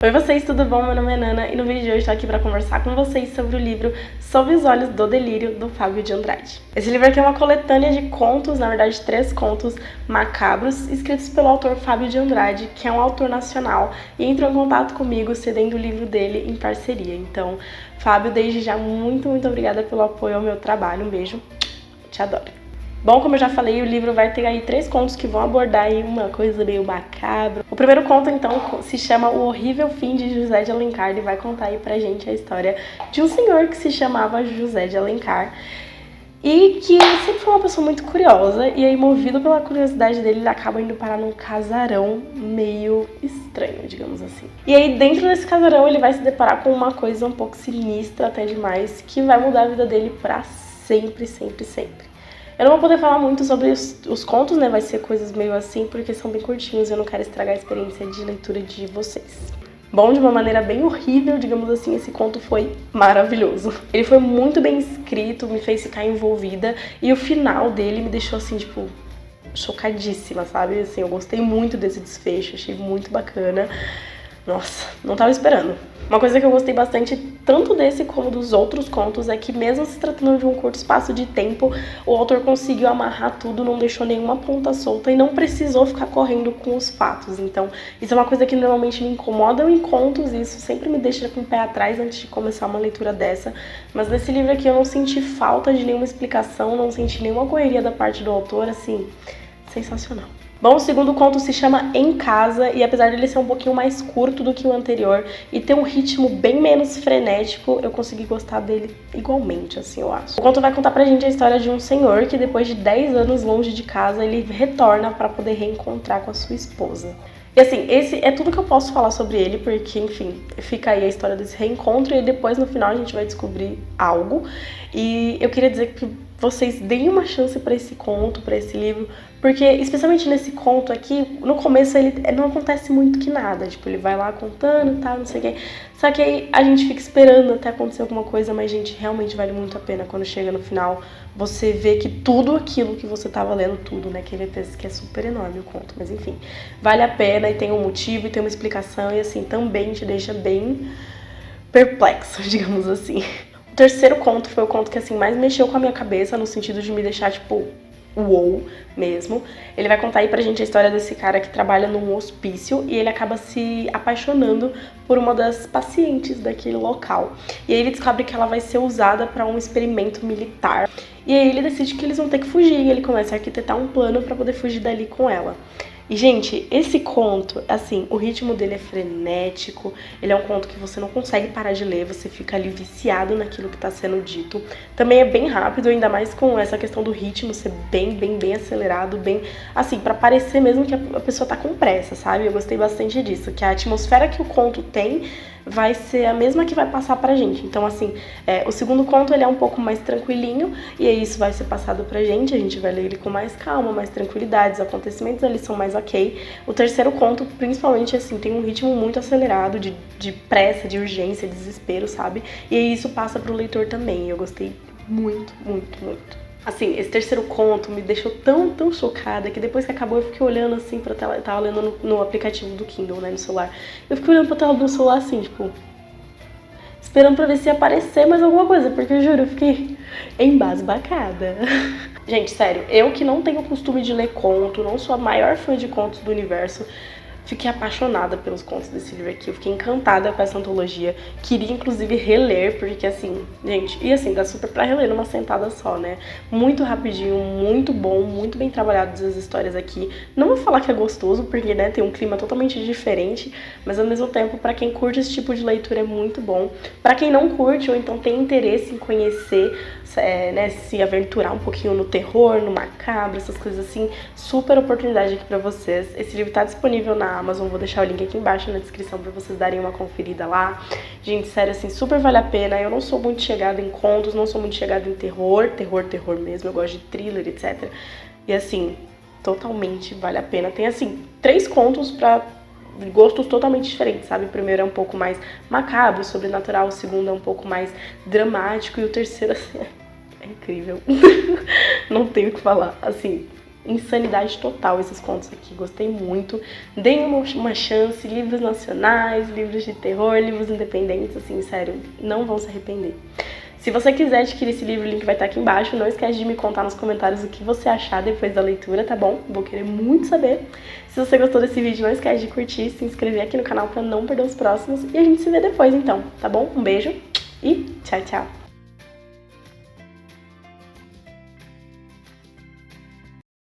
Oi vocês, tudo bom? Meu nome é Nana e no vídeo de hoje estou aqui para conversar com vocês sobre o livro Sob os Olhos do Delírio, do Fábio de Andrade. Esse livro aqui é uma coletânea de contos, na verdade 3 contos macabros, escritos pelo autor Fábio de Andrade, que é um autor nacional, e entrou em contato comigo cedendo o livro dele em parceria. Então, Fábio, desde já, muito obrigada pelo apoio ao meu trabalho. Um beijo, te adoro. Bom, como eu já falei, o livro vai ter aí 3 contos que vão abordar aí uma coisa meio macabra. O primeiro conto, então, se chama O Horrível Fim de José de Alencar e vai contar aí pra gente a história de um senhor que se chamava José de Alencar e que sempre foi uma pessoa muito curiosa, e aí, movido pela curiosidade dele, ele acaba indo parar num casarão meio estranho, digamos assim. E aí, dentro desse casarão, ele vai se deparar com uma coisa um pouco sinistra até demais, que vai mudar a vida dele pra sempre. Eu não vou poder falar muito sobre os contos, né? Vai ser coisas meio assim, porque são bem curtinhos e eu não quero estragar a experiência de leitura de vocês. Bom, de uma maneira bem horrível, digamos assim, esse conto foi maravilhoso. Ele foi muito bem escrito, me fez ficar envolvida, e o final dele me deixou assim, tipo, chocadíssima, sabe? Assim, eu gostei muito desse desfecho, achei muito bacana. Nossa, não tava esperando. Uma coisa que eu gostei bastante, tanto desse como dos outros contos, é que mesmo se tratando de um curto espaço de tempo, o autor conseguiu amarrar tudo, não deixou nenhuma ponta solta e não precisou ficar correndo com os fatos. Então, isso é uma coisa que normalmente me incomoda em contos, e isso sempre me deixa com o pé atrás antes de começar uma leitura dessa. Mas nesse livro aqui eu não senti falta de nenhuma explicação, não senti nenhuma correria da parte do autor, assim, sensacional. Bom, o segundo conto se chama Em Casa, e apesar dele ser um pouquinho mais curto do que o anterior e ter um ritmo bem menos frenético, eu consegui gostar dele igualmente, assim, eu acho. O conto vai contar pra gente a história de um senhor que, depois de 10 anos longe de casa, ele retorna pra poder reencontrar com a sua esposa. E assim, esse é tudo que eu posso falar sobre ele, porque, enfim, fica aí a história desse reencontro e depois no final a gente vai descobrir algo. E eu queria dizer que vocês deem uma chance pra esse conto, pra esse livro, porque especialmente nesse conto aqui, no começo ele não acontece muito que nada, tipo, ele vai lá contando e tal, não sei o que. Só que aí a gente fica esperando até acontecer alguma coisa, mas, gente, realmente vale muito a pena quando chega no final você vê que tudo aquilo que você tava lendo, tudo, né, que ele fez, que é super enorme o conto, mas enfim, vale a pena e tem um motivo e tem uma explicação e, assim, também te deixa bem perplexo, digamos assim. O terceiro conto foi o conto que, assim, mais mexeu com a minha cabeça, no sentido de me deixar, tipo, uou mesmo. Ele vai contar aí pra gente a história desse cara que trabalha num hospício e ele acaba se apaixonando por uma das pacientes daquele local. E aí ele descobre que ela vai ser usada pra um experimento militar. E aí ele decide que eles vão ter que fugir e ele começa a arquitetar um plano pra poder fugir dali com ela. E, gente, esse conto, assim, o ritmo dele é frenético, ele é um conto que você não consegue parar de ler, você fica ali viciado naquilo que tá sendo dito. Também é bem rápido, ainda mais com essa questão do ritmo ser bem acelerado, bem, assim, pra parecer mesmo que a pessoa tá com pressa, sabe? Eu gostei bastante disso, que a atmosfera que o conto tem vai ser a mesma que vai passar pra gente. Então, assim, o segundo conto ele é um pouco mais tranquilinho, e aí isso vai ser passado pra gente, a gente vai ler ele com mais calma, mais tranquilidade, os acontecimentos ali são mais ok. O terceiro conto, principalmente, assim, tem um ritmo muito acelerado, de pressa, de urgência, de desespero, sabe? E aí isso passa pro leitor também, eu gostei muito. Assim, esse terceiro conto me deixou tão chocada que depois que acabou eu fiquei olhando assim pra tela, eu tava lendo no aplicativo do Kindle, né, no celular. Eu fiquei olhando pra tela do celular assim, tipo, esperando pra ver se ia aparecer mais alguma coisa, porque eu juro, eu fiquei embasbacada. Gente, sério, eu que não tenho o costume de ler conto, não sou a maior fã de contos do universo, fiquei apaixonada pelos contos desse livro aqui, eu fiquei encantada com essa antologia, queria inclusive reler, porque, assim, gente, e assim, dá super pra reler numa sentada só, né? Muito rapidinho, muito bom, muito bem trabalhadas as histórias aqui. Não vou falar que é gostoso, porque, né, tem um clima totalmente diferente, mas ao mesmo tempo, pra quem curte esse tipo de leitura é muito bom. Pra quem não curte, ou então tem interesse em conhecer, né, se aventurar um pouquinho no terror, no macabro, essas coisas assim, super oportunidade aqui pra vocês. Esse livro tá disponível na Amazon, vou deixar o link aqui embaixo na descrição pra vocês darem uma conferida lá. Gente, sério, assim, super vale a pena. Eu não sou muito chegada em contos, não sou muito chegada em terror mesmo, eu gosto de thriller, etc. E, assim, totalmente vale a pena. Tem, assim, 3 contos pra gostos totalmente diferentes, sabe? O primeiro é um pouco mais macabro, sobrenatural, o segundo é um pouco mais dramático e o terceiro, assim, é incrível. Não tenho o que falar, assim, insanidade total esses contos aqui, gostei muito. Deem uma chance, livros nacionais, livros de terror, livros independentes, assim, sério, não vão se arrepender. Se você quiser adquirir esse livro, o link vai estar aqui embaixo. Não esquece de me contar nos comentários o que você achar depois da leitura, tá bom? Vou querer muito saber. Se você gostou desse vídeo, não esquece de curtir, se inscrever aqui no canal pra não perder os próximos. E a gente se vê depois, então, tá bom? Um beijo e tchau, tchau!